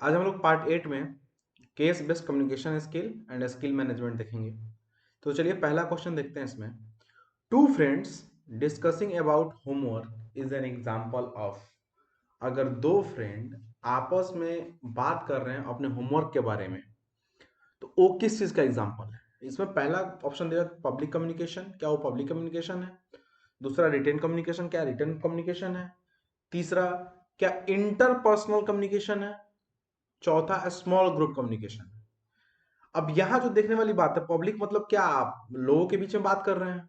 आज हम लोग पार्ट 8 में case based communication skill and skill management देखेंगे। तो चलिए पहला क्वेश्चन देखते हैं इसमें। Two friends discussing about homework is an example of. अगर दो फ्रेंड आपस में बात कर रहे हैं अपने होमवर्क के बारे में, तो वो किस चीज का एग्जांपल है? इसमें पहला ऑप्शन दिया पब्लिक कम्युनिकेशन, क्या वो पब्लिक कम्युनिकेशन है? दूसरा रिटेन कम्युनिकेशन, क्या रिटेन कम्युनिकेशन है? तीसरा, क्या इंटरपर्सनल कम्युनिकेशन है? चौथा स्मॉल ग्रुप कम्युनिकेशन। अब यहाँ जो देखने वाली बात है, पब्लिक मतलब क्या, आप लोगों के बीच में बात कर रहे हैं।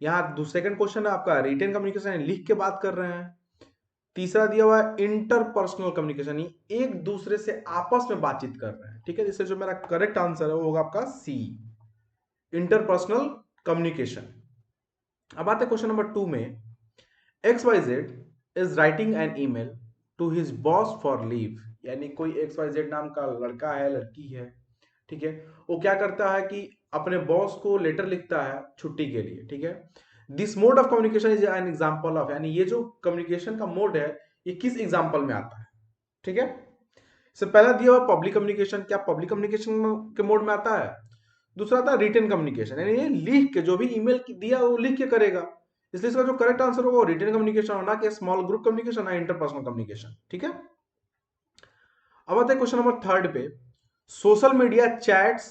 यहाँ सेकंड क्वेश्चन है आपका रिटेन कम्युनिकेशन, लिख के बात कर रहे हैं। तीसरा दिया हुआ है इंटरपर्सनल कम्युनिकेशन, एक दूसरे से आपस में बातचीत कर रहे हैं। ठीक है, इससे जो मेरा करेक्ट आंसर है वो होगा आपका सी, इंटरपर्सनल कम्युनिकेशन। अब आते हैं क्वेश्चन नंबर 2 में। X Y Z is writing an email to his boss for leave. यानी कोई एक्स वाई जेड नाम का लड़का है, लड़की है, ठीक है, वो क्या करता है कि अपने बॉस को लेटर लिखता है छुट्टी के लिए। ठीक है, this mode of communication is an example of, यानी ये जो कम्युनिकेशन का मोड है ये किस एग्जांपल में आता है? ठीक है, इससे पहला दिया हुआ पब्लिक कम्युनिकेशन, क्या पब्लिक कम्युनिकेशन के मोड में आता है? दूसरा था रिटेन कम्युनिकेशन, यानी ये लिख के, जो भी ईमेल दिया वो लिख के करेगा। इसलिए इसका जो करेक्ट आंसर होगा वो रिटेन कम्युनिकेशन होना, कि स्मॉल ग्रुप कम्युनिकेशन, ना इंटरपर्सनल कम्युनिकेशन। ठीक है, अब आते हैं क्वेश्चन नंबर 3 पे। Social media chats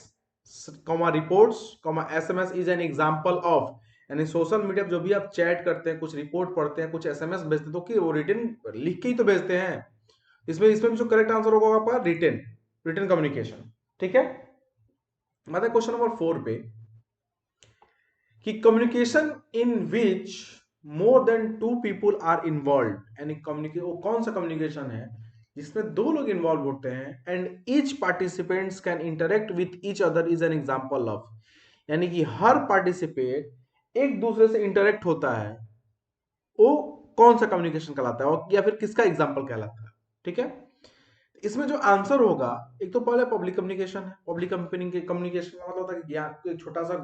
comma reports comma SMS is an example of. यानी सोशल मीडिया जो भी आप चैट करते हैं, कुछ रिपोर्ट पढ़ते हैं, कुछ एसएमएस भेजते हैं, तो कि वो रिटन लिख के ही तो भेजते हैं। इसमें इसमें जो करेक्ट आंसर होगा आपका रिटन, रिटन कम्युनिकेशन। ठीक है, आते हैं क्वेश्चन नंबर 4 पे कि communication in which more than two people are involve. यानी कम्युनिकेशन वो कौन सा कम्युनिकेशन है जिसमें दो लोग इन्वॉल्व होते हैं, and each participants can interact with each other is an example of. यानी कि हर पार्टिसिपेट एक दूसरे से इंटरेक्ट होता है, वो कौन सा कम्युनिकेशन कहलाता है, या फिर किसका एग्जांपल कहलाता है? ठीक है, इसमें जो आंसर होगा, एक तो पहले पब्लिक कम्युनिकेशन है। पब्लिक कम्युनिकेशन का मतलब होता है कि यहाँ छोटा सा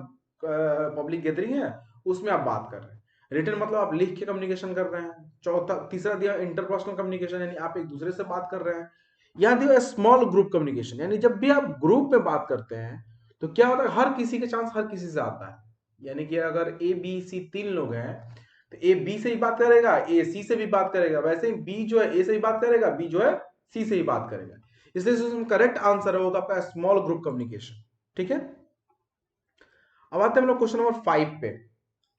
पब्लिक गैदरिंग है, उसमें आप बात कर रहे हैं। रिटन मतलब आप लिख के कम्युनिकेशन कर रहे हैं। चौथा तीसरा दिया इंटरपर्सनल कम्युनिकेशन, यानी आप एक दूसरे से बात कर रहे हैं। यहाँ दिया स्मॉल ग्रुप कम्युनिकेशन, यानी जब भी आप ग्रुप में बात करते हैं तो क्या होता है, हर किसी के चांस हर किसी से आता है। यानी कि अगर ए बी सी 3 लोग हैं, तो ए बी से ही बात करेगा, ए सी से भी बात करेगा, वैसे ही बी जो है ए से ही बात करेगा, बी जो है सी से ही बात करेगा। इसलिए करेक्ट आंसर होगा आपका स्मॉल ग्रुप कम्युनिकेशन। ठीक है, अब आते हैं हम लोग क्वेश्चन नंबर 5 पे।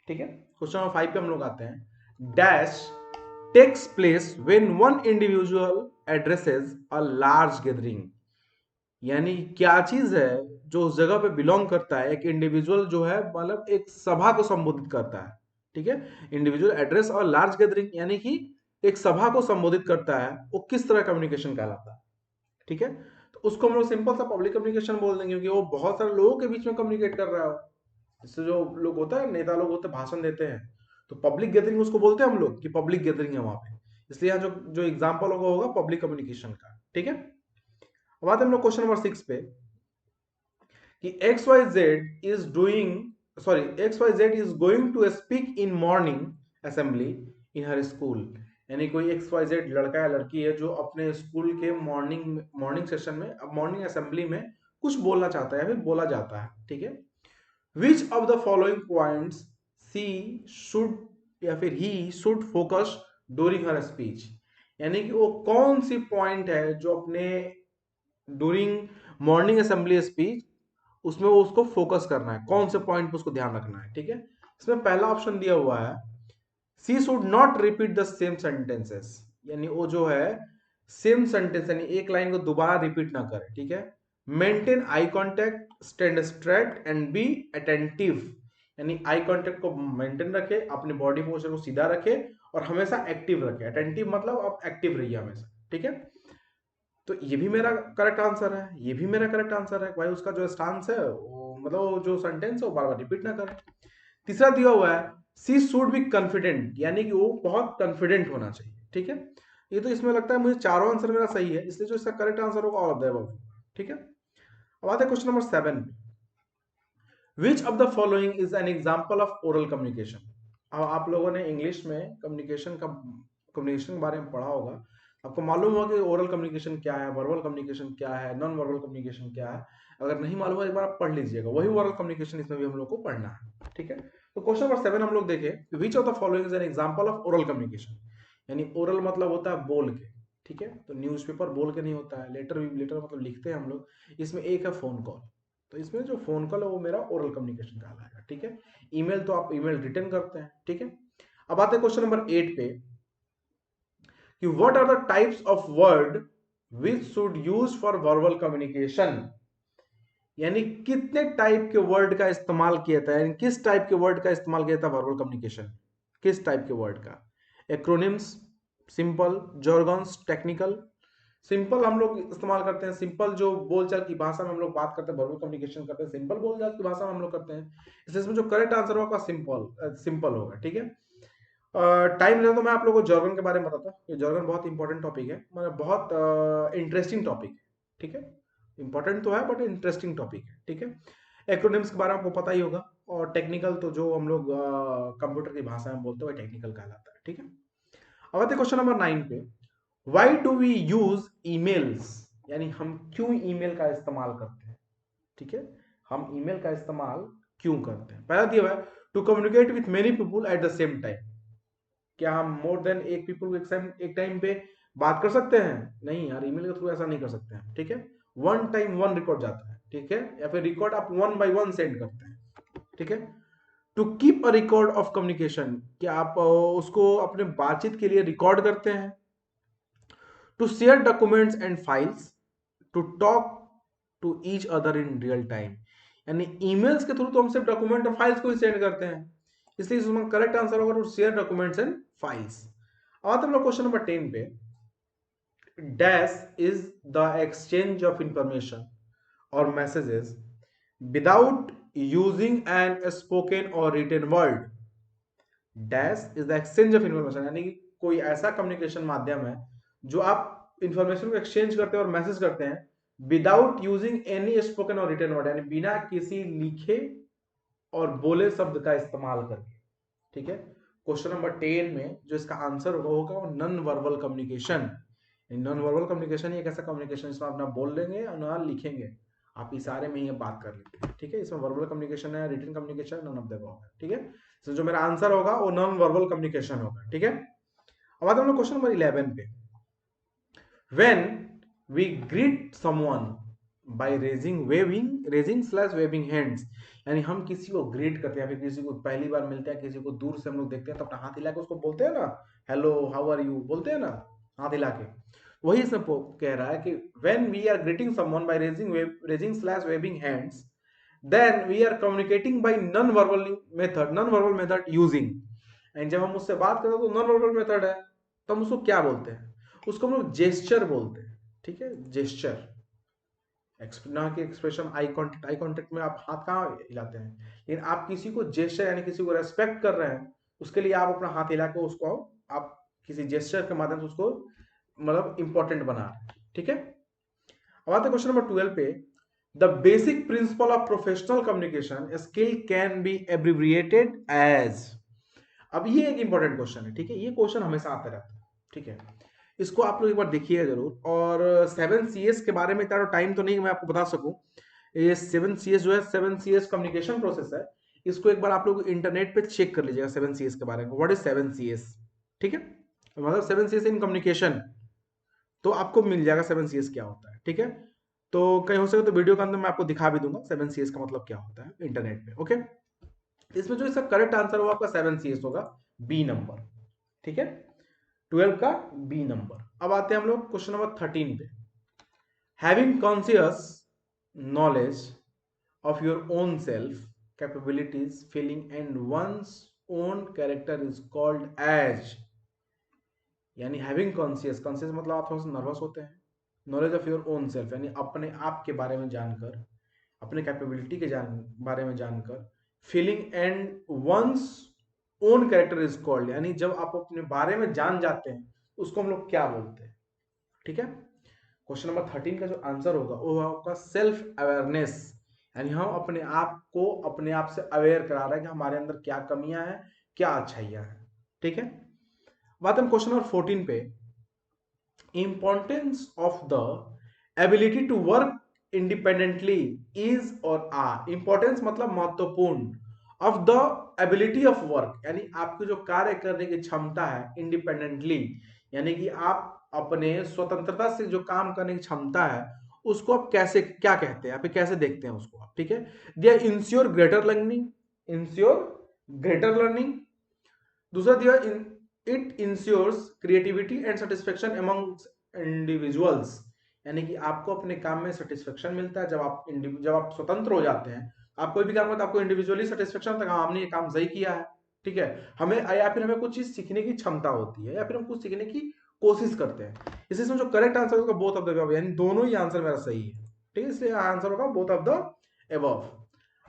ठीक है, क्वेश्चन नंबर 5 पे हम लोग आते हैं। Dash takes place when one individual addresses a large gathering. यानी क्या चीज है जो उस जगह पे बिलोंग करता है, एक इंडिविजुअल जो है, मतलब एक सभा को संबोधित करता है। ठीक है, इंडिविजुअल एड्रेस और लार्ज गैदरिंग, यानी कि एक सभा को संबोधित करता है, वो किस तरह कम्युनिकेशन कहलाता है? ठीक है, तो उसको हम लोग सिंपल सा पब्लिक कम्युनिकेशन बोल देंगे, क्योंकि वो बहुत सारे लोगों के बीच में कम्युनिकेट कर रहा है। इससे जो लोग होता है, नेता लोग होते हैं, भाषण देते हैं, तो पब्लिक गैदरिंग उसको बोलते हैं हम लोग, कि पब्लिक गैदरिंग है वहां पे। इसलिए यहाँ जो जो एग्जाम्पल होगा होगा पब्लिक कम्युनिकेशन का। ठीक है, अब आते हैं हम लोग क्वेश्चन नंबर 6 पे कि X Y Z is doing sorry X Y Z is going to speak in morning assembly in her school. यानी कोई एक्स वाई जेड लड़का या लड़की है जो अपने स्कूल के मॉर्निंग सेशन में, मॉर्निंग असेंबली में कुछ बोलना चाहता है या फिर बोला जाता है। ठीक है, which of the following points she should या फिर he should focus during her speech. यानी कि वो कौन सी पॉइंट है जो अपने ड्यूरिंग मॉर्निंग असेंबली स्पीच, उसमें वो उसको फोकस करना है, कौन से पॉइंट पे उसको ध्यान रखना है। ठीक है, इसमें पहला ऑप्शन दिया हुआ है C should not repeat the same sentences. यानी वो जो है सेम सेंटेंस, यानी एक लाइन को दोबारा रिपीट ना करे। ठीक है, maintain eye contact, stand straight and be attentive. यानी आई कांटेक्ट को मेंटेन रखे, अपनी बॉडी पोस्चर को सीधा रखे, और हमेशा एक्टिव रखे। अटेंटिव मतलब आप एक्टिव रहिए हमेशा। ठीक है, तो ये भी मेरा करेक्ट आंसर है, ये भी मेरा करेक्ट आंसर है भाई। उसका जो स्टांस है वो, मतलब वो जो सेंटेंस है वो बार बार रिपीट ना करें। तीसरा दिया हुआ है सी शुड बी कॉन्फिडेंट, यानी कि वो बहुत कॉन्फिडेंट होना चाहिए। ठीक है, ये तो इसमें लगता है मुझे चारों आंसर मेरा सही है, इसलिए जो इसका करेक्ट आंसर होगा ऑल ऑफ द अबव। ठीक है, अब आते हैं question number 7। Which of the following is an example of oral communication. अब आप लोगों ने इंग्लिश में कम्युनिकेशन के बारे में पढ़ा होगा, आपको मालूम होगा कि ओरल कम्युनिकेशन क्या है, वर्बल कम्युनिकेशन क्या है, नॉन वर्बल कम्युनिकेशन क्या है। अगर नहीं मालूम है एक बार आप पढ़ लीजिएगा, वही ओरल कम्युनिकेशन इसमें भी हम लोग को पढ़ना है, ठीक है। तो क्वेश्चन नंबर 7 हम लोग देखें, विच of the following is an example of oral communication. यानी ओरल मतलब होता है बोल के, ठीक है। तो न्यूज़पेपर बोल के नहीं होता है, लेटर भी, लेटर मतलब लिखते हैं हम लोग। इसमें एक है फोन कॉल, तो इसमें जो फोन कॉल है वो मेरा ओरल कम्युनिकेशन कहलाएगा, ठीक है। ईमेल तो आप ईमेल रिटर्न करते हैं, ठीक है। अब आते हैं क्वेश्चन नंबर 8 पे, कि what are the types of word which should use for verbal communication. यानी कितने टाइप के वर्ड का इस्तेमाल किया था, यानी किस टाइप के वर्ड का इस्तेमाल किया था वर्बल कम्युनिकेशन, किस टाइप के वर्ड का। Acronyms, simple, jargons, technical. Simple हम लोग इस्तेमाल करते हैं, सिंपल जो बोलचाल की भाषा में हम लोग बात करते हैं, वर्बल कम्युनिकेशन करते हैं, सिंपल बोलचाल की भाषा में हम लोग करते हैं। इसलिए इसमें जो करेक्ट आंसर होगा सिंपल, सिंपल होगा, ठीक है। टाइम लगे तो मैं आप लोगों को जॉर्गन के बारे में बताता हूँ। ये जॉर्गन बहुत इंपॉर्टेंट टॉपिक है, मतलब बहुत इंटरेस्टिंग टॉपिक है, ठीक है। इंपॉर्टेंट तो है बट इंटरेस्टिंग टॉपिक है, ठीक है। एक्रोनिम्स के बारे में आपको पता ही होगा, और टेक्निकल तो जो हम लोग कंप्यूटर की भाषा में बोलते हैं वो टेक्निकल कहलाता है, ठीक है। अब आते क्वेश्चन नंबर 9 पे, why do we use emails. यानी हम क्यों ईमेल का इस्तेमाल करते हैं, ठीक है। हम ईमेल का इस्तेमाल क्यों करते हैं। पहला दिया हुआ है, to communicate with many people at the same time. क्या हम मोर देन एक पीपल को एक टाइम पे बात कर सकते हैं? नहीं यार, ईमेल के थ्रू ऐसा नहीं कर सकते हैं, ठीक है। वन टाइम वन रिकॉर्ड जाता है, ठीक है, या फिर रिकॉर्ड आप वन बाय वन सेंड करते हैं, ठीक है। To keep a record of communication, क्या आप उसको अपने बातचीत के लिए रिकॉर्ड करते हैं। To share documents and files, to talk to each other in real time. यानी ईमेल्स के थ्रू तो हम सिर्फ डॉक्यूमेंट और फाइल्स को ही सेंड करते हैं, इसलिए इसमें करेक्ट आंसर होगा to share documents and files. अब आते हम लोग क्वेश्चन नंबर 10 पे, dash is the exchange of information और messages without using an spoken और written word. Dash is the exchange of information, यानी कि कोई ऐसा कम्युनिकेशन माध्यम है जो आप इंफॉर्मेशन को एक्सचेंज करते हैं और मैसेज करते हैं विदाउट यूजिंग एनी स्पोकन और रिटन वर्ड, यानी बिना किसी लिखे और बोले शब्द का इस्तेमाल करके, ठीक है। क्वेश्चन नंबर 10 में जो इसका आंसर होगा वो non verbal communication. Non verbal communication एक ऐसा कम्युनिकेशन जिसमें आप ना बोल लेंगे और ना लिखेंगे, आप इशारे में ही बात कर लेते हैं, ठीक है। इसमें वर्बल कम्युनिकेशन है, written communication, none of the above है, ठीक है। तो जो मेरा आंसर होगा वो नॉन वर्बल कम्युनिकेशन होगा, ठीक है। अब आते हैं हम लोग क्वेश्चन नंबर 11 पे, when we greet someone by raising slash waving hands. यानी हम किसी को ग्रीट करते हैं, फिर किसी को पहली बार मिलते हैं, किसी को दूर से हम लोग देखते हैं तो अपना हाथ हिला के उसको बोलते हैं ना, हेलो हाउ आर यू बोलते हैं ना, हाथ हिला के। वही इसमें कह रहा है कि when we are greeting someone by raising slash waving hands, then we are communicating by non verbal method using. And जब हम उससे बात करते हैं तो नॉन वर्बल मेथड है, तो हम उसको क्या बोलते हैं, उसको हम लोग जेस्चर बोलते हैं, ठीक है। जेस्चर, ना कि एक्सप्रेशन। आई कांटेक्ट में आप हाथ कहाँ हिलाते हैं, लेकिन आप किसी को जेस्चर यानी किसी को रेस्पेक्ट कर रहे हैं, उसके लिए आप अपना हाथ हिला के उसको आप किसी जेस्चर के माध्यम से उसको मतलब इंपॉर्टेंट बना रहे हैं, ठीक है। अब आते हैं क्वेश्चन नंबर 12 पे, the basic principle of professional communication skill can be abbreviated as. अब ये एक इंपॉर्टेंट क्वेश्चन है, ठीक है, ये क्वेश्चन हमेशा आता रहता है, ठीक है। इसको आप लोग एक बार देखिए जरूर। और 7CS के बारे में इतना टाइम तो नहीं मैं आपको बता सकूं। ये 7CS जो है 7CS कम्युनिकेशन प्रोसेस है, इसको एक बार आप लोग इंटरनेट पे चेक कर लीजिएगा 7CS के बारे में, व्हाट इज 7CS, ठीक है। मतलब 7CS इन कम्युनिकेशन, तो आपको मिल जाएगा 7CS क्या होता है, ठीक है। तो कहीं हो सके तो वीडियो के अंदर मैं आपको दिखा भी दूंगा 7CS का मतलब क्या होता है इंटरनेट पे, ओके। इसमें जो इसका करेक्ट आंसर होगा आपका 7CS होगा, बी नंबर, ठीक है। 12 का बी नंबर। अब आते हैं हम लोग क्वेश्चन नंबर 13 पे, having conscious knowledge of your own self, capabilities, feeling and one's own character is called as। यानी हैविंग कॉन्शियस मतलब आप थोड़ा सा नर्वस होते हैं, knowledge of your own self यानी अपने आप के बारे में जानकर, अपने कैपेबिलिटी के बारे में जानकर, feeling and one's own character is called, यानी जब आप अपने बारे में जान जाते हैं उसको हम लोग क्या बोलते हैं, ठीक है। क्वेश्चन नंबर 13 का जो आंसर होगा वो आपका सेल्फ अवेयरनेस, यानी हम अपने आप को अपने आप से अवेयर करा रहे हैं कि हमारे अंदर क्या कमियां हैं, क्या अच्छाइयां हैं, ठीक है। बात हम क्वेश्चन नंबर 14 पे, importance of the ability to work independently is और आर। इंपॉर्टेंस मतलब महत्वपूर्ण, of the ability of work यानी आपकी जो कार्य करने की क्षमता है, इंडिपेंडेंटली यानी कि आप अपने स्वतंत्रता से जो काम करने की क्षमता है उसको आप कैसे क्या कहते हैं, आप कैसे देखते हैं उसको आप, ठीक है। दिया ensure greater learning, ensure greater learning. दूसरा दिया it ensures creativity and satisfaction among individuals, यानी कि आपको अपने काम में सेटिस्फेक्शन मिलता है जब आप स्वतंत्र हो जाते हैं। आप कोई भी काम करते हैं आपको इंडिविजुअली सेटिस्फेक्शन होता है, हाँ, हमने ये काम सही किया है, ठीक है। हमें या फिर हमें कुछ चीज सीखने की क्षमता होती है या फिर हम कुछ सीखने की कोशिश करते हैं। इसमें जो करेक्ट आंसर होगा बोथ ऑफ द अबव, यानी दोनों ही आंसर मेरा सही है, ठीक है। इसलिए आंसर होगा बोथ ऑफ द अबव।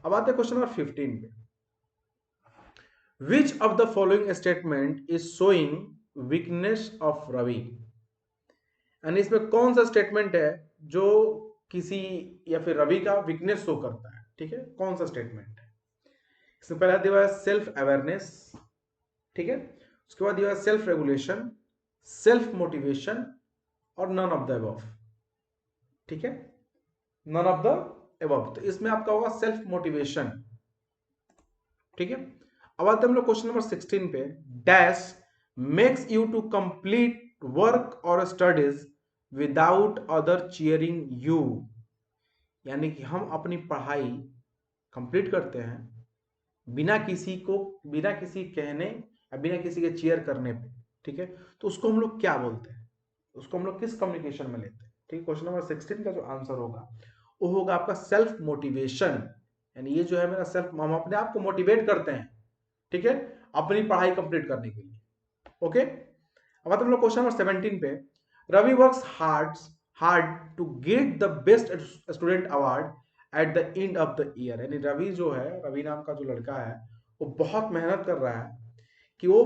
अब आते हैं क्वेश्चन नंबर 15 पे। Which of the following statement is showing weakness of Ravi? यानी इसमें कौन सा स्टेटमेंट है जो किसी या फिर रवि का वीकनेस शो करता है, ठीक है। कौन सा स्टेटमेंट है? इसमें पहला दिया हुआ है सेल्फ अवेयरनेस, ठीक है। उसके बाद दिया हुआ है सेल्फ रेगुलेशन, सेल्फ मोटिवेशन और नन ऑफ द अबव, ठीक है। नन ऑफ द अबव, तो इसमें आपका होगा सेल्फ मोटिवेशन, ठीक है। अब आते हैं हम लोग क्वेश्चन नंबर 16 पे। Dash makes you to complete work और studies without other cheering you, यानी कि हम अपनी पढ़ाई कंप्लीट करते हैं बिना किसी कहने या बिना किसी के चीयर करने पे, ठीक है। तो उसको हम लोग क्या बोलते हैं, उसको हम लोग किस कम्युनिकेशन में लेते हैं, ठीक है। क्वेश्चन नंबर 16 का जो आंसर होगा वो होगा आपका सेल्फ मोटिवेशन, यानी ये जो है मेरा सेल्फ, हम अपने आप को मोटिवेट करते हैं, ठीक है, अपनी पढ़ाई कंप्लीट करने के लिए। ओके, अब हम लोग क्वेश्चन नंबर 17 पे। Ravi works hard to get the best student award at the end of the year, यानी रवि जो है, रवि नाम का जो लड़का है वो बहुत मेहनत कर रहा है कि वो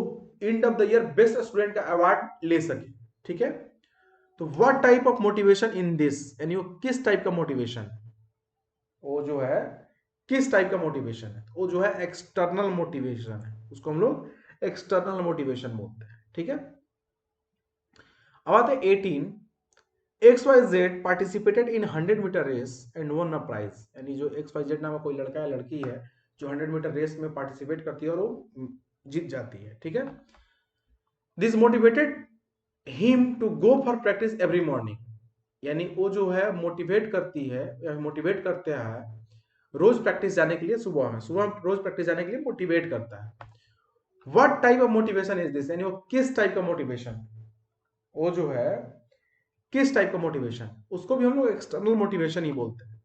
and of the year best student का अवार्ड ले सके, ठीक है। तो what type of motivation in this, यानी वो किस टाइप का मोटिवेशन, वो जो है किस टाइप का मोटिवेशन है, वो जो है एक्सटर्नल मोटिवेशन है, उसको हम लोग एक्सटर्नल मोटिवेशन बोलते हैं, ठीक है। अब आते हैं 18। XYZ participated in 100 meter race and won a prize, यानी जो XYZ नाम का कोई लड़का है लड़की है जो 100 मीटर रेस में पार्टिसिपेट करती है और वो जीत जाती है, ठीक है। This motivated him to go for practice every morning, यानी वो जो है मोटिवेट करती है या मोटिवेट करते हैं रोज प्रैक्टिस जाने के लिए, सुबह रोज प्रैक्टिस जाने के लिए मोटिवेट करता है। What type of motivation is this, यानी वो किस टाइप का मोटिवेशन, वो जो है किस टाइप का मोटिवेशन, उसको भी हम लोग एक्सटर्नल मोटिवेशन ही बोलते हैं,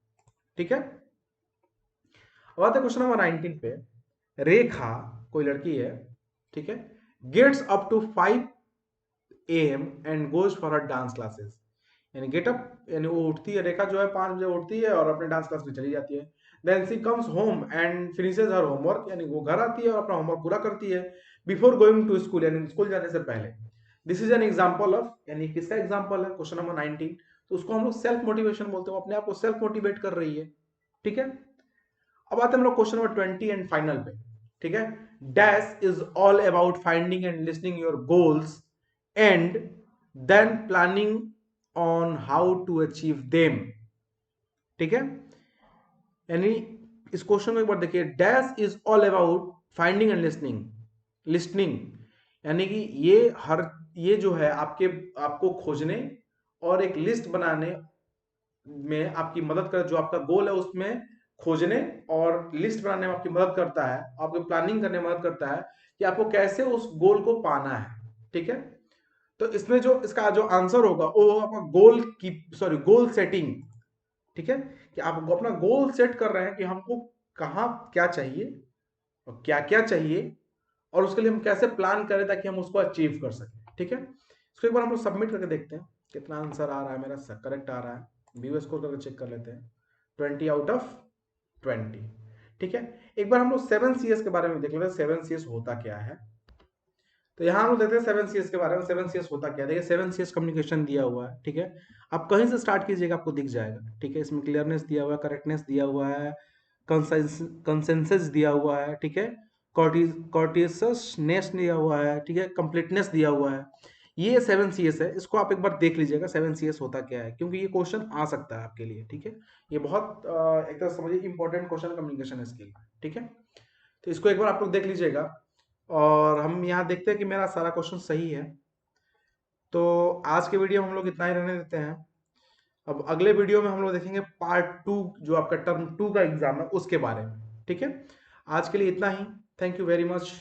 ठीक है। अब आते हैं क्वेश्चन नंबर 19 पे। रेखा कोई लड़की है, ठीक है, gets up to 5 AM and goes for her dance classes, यानी गेट अप यानी वो उठती है, रेखा जो है 5 बजे उठती है और अपने डांस क्लास में चली जाती है। Then she comes home and finishes her homework, यानी वो घर आती है और अपना होमवर्क पूरा करती है बिफोर गोइंग टू स्कूल, यानी स्कूल जाने से पहले। This is an example of, यानी किसका एग्जाम्पल है, क्वेश्चन नंबर 19। तो उसको हम लोग सेल्फ मोटिवेशन बोलते हैं, अपने आप को सेल्फ मोटिवेट कर रही है, ठीक है। अब आते हैं हम लोग क्वेश्चन नंबर 20 एंड फाइनल पे, ठीक है। Dash is all about finding and listening your goals and then planning on how to achieve them, ठीक है। यानी इस क्वेश्चन को एक बार देखिए। Dash is all about finding and listening, listening यानी कि ये जो है आपको खोजने और एक लिस्ट बनाने में आपकी मदद कर, जो आपका गोल है उसमें खोजने और लिस्ट बनाने में आपकी मदद करता है, आपको प्लानिंग करने में मदद करता है कि आपको कैसे उस गोल को पाना है, ठीक है। तो इसमें जो इसका जो आंसर होगा वो आपका गोल सेटिंग, ठीक है, कि आप अपना गोल सेट कर रहे हैं कि हमको कहाँ क्या चाहिए और क्या क्या चाहिए और उसके लिए हम कैसे प्लान करें ताकि हम उसको अचीव कर सकें, ठीक है। इसको एक बार हम लोग सबमिट करके देखते हैं कितना आंसर आ रहा है, मेरा करेक्ट आ रहा है, व्यू स्कोर करके चेक कर लेते हैं। 20/20, ठीक है। एक बार हम लोग 7CS के बारे में देख लेते हैं, 7CS होता क्या है। तो यहाँ हम लोग देखते हैं 7CS के बारे में। 7CS होता क्या है, देखिए 7CS कम्युनिकेशन दिया हुआ है, ठीक है। आप कहीं से स्टार्ट कीजिएगा आपको दिख जाएगा, ठीक है। इसमें क्लियरनेस दिया हुआ है, करेक्टनेस दिया हुआ है, कंसेंसस दिया हुआ है, ठीक है, कॉर्टियसनेस दिया हुआ है, ठीक है, कंप्लीटनेस दिया हुआ है। ये 7CS है, इसको आप एक बार देख लीजिएगा 7CS होता क्या है, क्योंकि ये क्वेश्चन आ सकता है आपके लिए, ठीक है। ये बहुत एक तरह समझिए इंपॉर्टेंट क्वेश्चन कम्युनिकेशन स्किल, ठीक है। तो इसको एक बार आप लोग देख लीजिएगा, और हम यहाँ देखते हैं कि मेरा सारा क्वेश्चन सही है। तो आज के वीडियो में हम लोग इतना ही रहने देते हैं। अब अगले वीडियो में हम लोग देखेंगे पार्ट 2, जो आपका टर्म 2 का एग्जाम है उसके बारे में, ठीक है। आज के लिए इतना ही। Thank you very much.